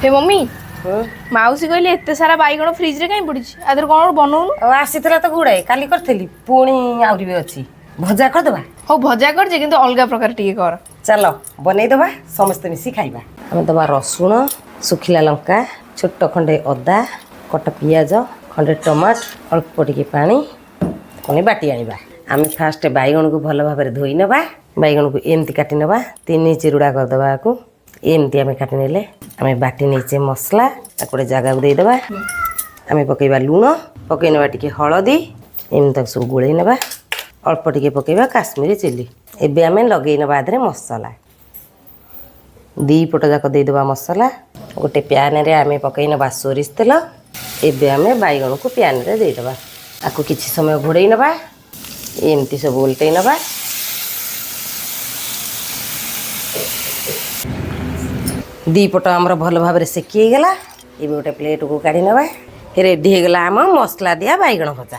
हे mummy माउसी कहले एते सारा बैगण फ्रिज रे काई पड़ी आदर कोन बनौनु आसीला तो गुड़ाए काली करथली पुणी आउरी भी अच्छी भजा करदबा हो भजा कर जे किंतु अलगा प्रकार टिके कर चलो बनै दबा समस्त मिसी खाइबा हम दबा रसुण सुखिला लंका छोट खंडे अदा कटा पियाज खंडे टमाट अल्प टिके पानी कोनी बाटी आनिबा आम फास्ट बैगण को भल भाव धोई नबा बैगण को एमती काटी नबा तीन चिरुड़ा करदबा को एमती आम काटी नेले आम बाटी नहींचे मसला गोटे जगह को देदेबा आम पकईबा लुण पकई नबा टिके हलदी एमती सब गोलई नबा अल्प टिके पकईबा काश्मीरी चिली एबे आम लगे नबा आधे मसला दी पट जाक देदेबा मसला गोटे प्यान रे आम पकई नबा सोरिष तेल एबे आम बैगण को प्यान रे देदेबा आपको किसी समय घोड़े नबा एमती सब उल्टे नबा दी पट आमर भल भाव सेकी गला ये गोटे प्लेट को काढ़ी नबा रेडी हो गला आम मसला दिया बैगण भजा।